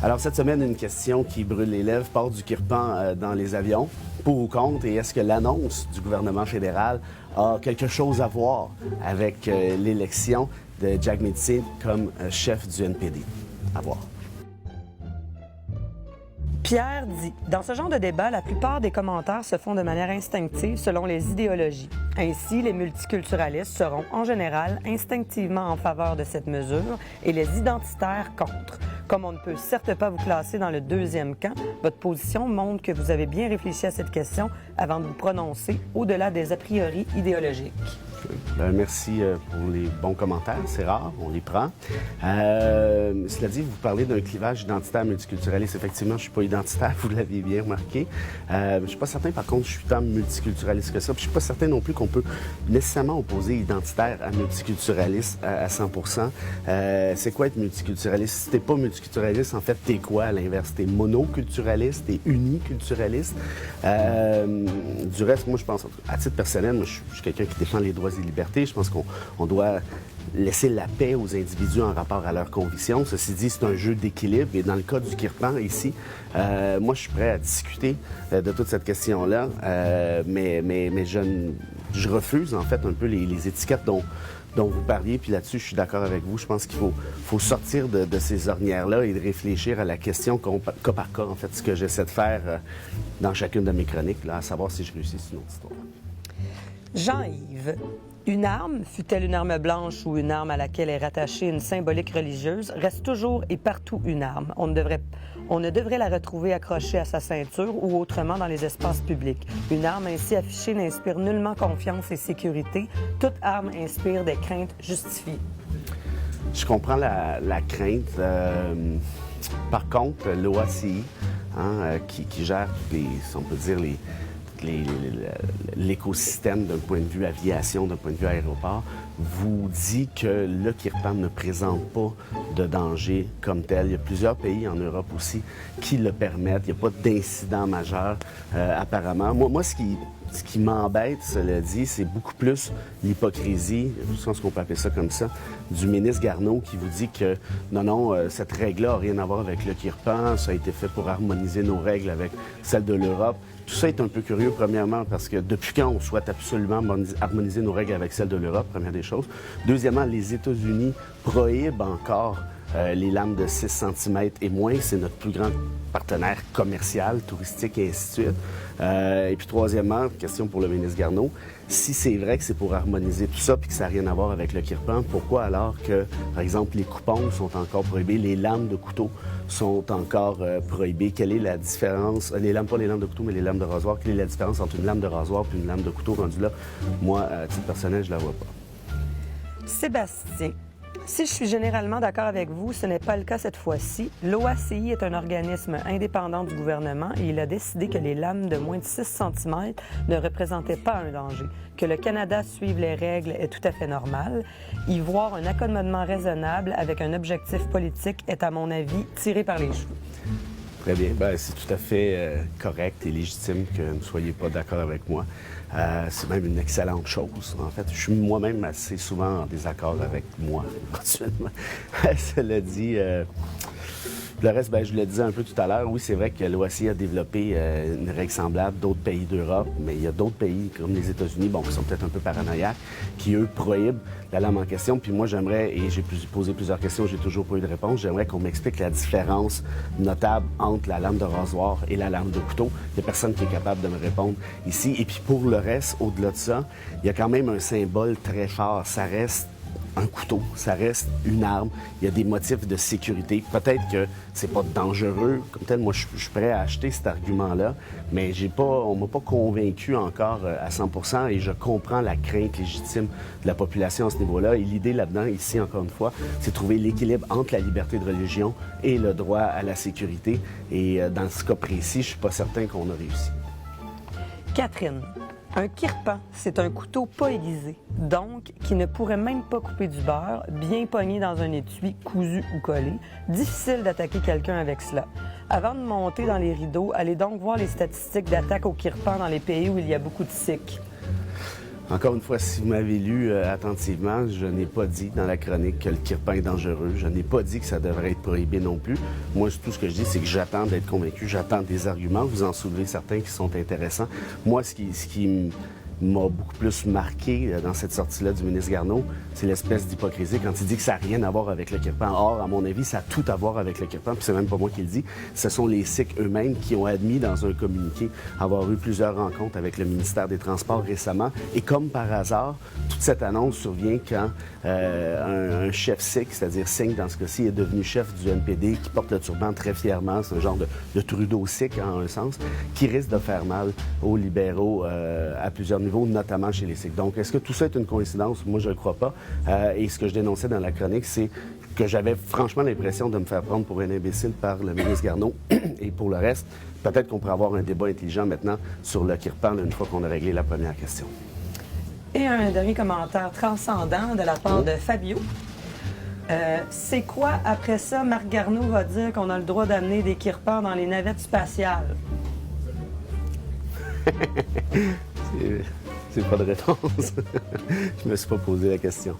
Alors, cette semaine, une question qui brûle les lèvres, port du kirpan dans les avions, pour ou contre, et est-ce que l'annonce du gouvernement fédéral a quelque chose à voir avec l'élection de Jagmeet Singh comme chef du NPD? À voir. Pierre dit, dans ce genre de débat, la plupart des commentaires se font de manière instinctive selon les idéologies. Ainsi, les multiculturalistes seront en général instinctivement en faveur de cette mesure et les identitaires contre. Comme on ne peut certes pas vous classer dans le deuxième camp, votre position montre que vous avez bien réfléchi à cette question avant de vous prononcer au-delà des a priori idéologiques. Merci pour les bons commentaires. C'est rare, on les prend. Cela dit, vous parlez d'un clivage identitaire multiculturaliste. Effectivement, je ne suis pas identitaire, vous l'aviez bien remarqué. Je ne suis pas certain, par contre, je suis tant multiculturaliste que ça. Puis je ne suis pas certain non plus qu'on peut nécessairement opposer identitaire à multiculturaliste à 100 C'est quoi être multiculturaliste? Si tu n'es pas multiculturaliste, en fait, tu es quoi à l'inverse? Tu es monoculturaliste, tu es uniculturaliste. Du reste, moi, je pense, à titre personnel, moi, je suis quelqu'un qui défend les droits et libertés. Je pense qu'on doit laisser la paix aux individus en rapport à leurs convictions. Ceci dit, c'est un jeu d'équilibre. Et dans le cas du kirpan, ici, moi, je suis prêt à discuter de toute cette question-là, mais je refuse, en fait, un peu les étiquettes dont vous parliez. Puis là-dessus, je suis d'accord avec vous. Je pense qu'il faut sortir de ces ornières-là et de réfléchir à la question cas par cas, en fait, ce que j'essaie de faire dans chacune de mes chroniques, là, à savoir si je réussis, c'est une autre histoire. Jean-Yves, une arme, fût-elle une arme blanche ou une arme à laquelle est rattachée une symbolique religieuse, reste toujours et partout une arme. On ne devrait la retrouver accrochée à sa ceinture ou autrement dans les espaces publics. Une arme ainsi affichée n'inspire nullement confiance et sécurité. Toute arme inspire des craintes justifiées. Je comprends la crainte. Par contre, l'OACI, qui gère, si on peut dire, l'écosystème d'un point de vue aviation, d'un point de vue aéroport, vous dit que le kirpan ne présente pas de danger comme tel. Il y a plusieurs pays en Europe aussi qui le permettent. Il n'y a pas d'incident majeur, apparemment. Moi, ce qui m'embête, cela dit, c'est beaucoup plus l'hypocrisie, je pense qu'on peut appeler ça comme ça, du ministre Garneau qui vous dit que non, cette règle-là n'a rien à voir avec le kirpan, ça a été fait pour harmoniser nos règles avec celles de l'Europe. Tout ça est un peu curieux, premièrement, parce que depuis quand on souhaite absolument harmoniser nos règles avec celles de l'Europe, première des choses. Deuxièmement, les États-Unis prohibent encore les lames de 6 cm et moins. C'est notre plus grand partenaire commercial, touristique et ainsi de suite. Et puis troisièmement, question pour le ministre Garneau, si c'est vrai que c'est pour harmoniser tout ça puis que ça n'a rien à voir avec le kirpan, pourquoi alors que, par exemple, les coupons sont encore prohibés, les lames de couteau sont encore prohibées? Quelle est la différence? Pas les lames de couteau, mais les lames de rasoir. Quelle est la différence entre une lame de rasoir et une lame de couteau rendue là? Moi, à titre personnel, je la vois pas. Sébastien, si je suis généralement d'accord avec vous, ce n'est pas le cas cette fois-ci. L'OACI est un organisme indépendant du gouvernement et il a décidé que les lames de moins de 6 cm ne représentaient pas un danger. Que le Canada suive les règles est tout à fait normal. Y voir un accommodement raisonnable avec un objectif politique est, à mon avis, tiré par les cheveux. Très bien. C'est tout à fait correct et légitime que vous ne soyez pas d'accord avec moi. C'est même une excellente chose. En fait, je suis moi-même assez souvent en désaccord avec moi, éventuellement. Cela dit, le reste, je le disais un peu tout à l'heure, oui, c'est vrai que l'OACI a développé une règle semblable d'autres pays d'Europe, mais il y a d'autres pays, comme les États-Unis, qui sont peut-être un peu paranoïaques, qui, eux, prohibent la lame en question. Puis moi, j'aimerais, et j'ai posé plusieurs questions, j'ai toujours pas eu de réponse, j'aimerais qu'on m'explique la différence notable entre la lame de rasoir et la lame de couteau. Il n'y a personne qui est capable de me répondre ici. Et puis pour le reste, au-delà de ça, il y a quand même un symbole très fort. Ça reste un couteau, ça reste une arme. Il y a des motifs de sécurité. Peut-être que c'est pas dangereux comme tel. Moi, je suis prêt à acheter cet argument-là, mais on m'a pas convaincu encore à 100 et je comprends la crainte légitime de la population à ce niveau-là. Et l'idée là-dedans, ici, encore une fois, c'est de trouver l'équilibre entre la liberté de religion et le droit à la sécurité. Et dans ce cas précis, je suis pas certain qu'on a réussi. Catherine. Un kirpan, c'est un couteau pas aiguisé, donc qui ne pourrait même pas couper du beurre, bien pogné dans un étui, cousu ou collé. Difficile d'attaquer quelqu'un avec cela. Avant de monter dans les rideaux, allez donc voir les statistiques d'attaque au kirpan dans les pays où il y a beaucoup de sikhs. Encore une fois, si vous m'avez lu attentivement, je n'ai pas dit dans la chronique que le kirpan est dangereux. Je n'ai pas dit que ça devrait être prohibé non plus. Moi, tout ce que je dis, c'est que j'attends d'être convaincu, j'attends des arguments. Vous en soulevez certains qui sont intéressants. Moi, ce qui m'a beaucoup plus marqué dans cette sortie-là du ministre Garneau, c'est l'espèce d'hypocrisie quand il dit que ça n'a rien à voir avec le kirpan. Or, à mon avis, ça a tout à voir avec le kirpan, puis c'est même pas moi qui le dis. Ce sont les Sikhs eux-mêmes qui ont admis dans un communiqué avoir eu plusieurs rencontres avec le ministère des Transports récemment. Et comme par hasard, toute cette annonce survient quand un chef sikh, c'est-à-dire Singh dans ce cas-ci, est devenu chef du NPD, qui porte le turban très fièrement, c'est un genre de Trudeau sikh en un sens, qui risque de faire mal aux libéraux à plusieurs niveaux, notamment chez les Sikhs. Donc, est-ce que tout ça est une coïncidence? Moi, je ne le crois pas. Et ce que je dénonçais dans la chronique, c'est que j'avais franchement l'impression de me faire prendre pour un imbécile par le ministre Garneau. Et pour le reste, peut-être qu'on pourrait avoir un débat intelligent maintenant sur le kirpan une fois qu'on a réglé la première question. Et un dernier commentaire transcendant de la part de Fabio. C'est quoi, après ça, Marc Garneau va dire qu'on a le droit d'amener des kirpans dans les navettes spatiales? C'est pas de réponse. Je me suis pas posé la question.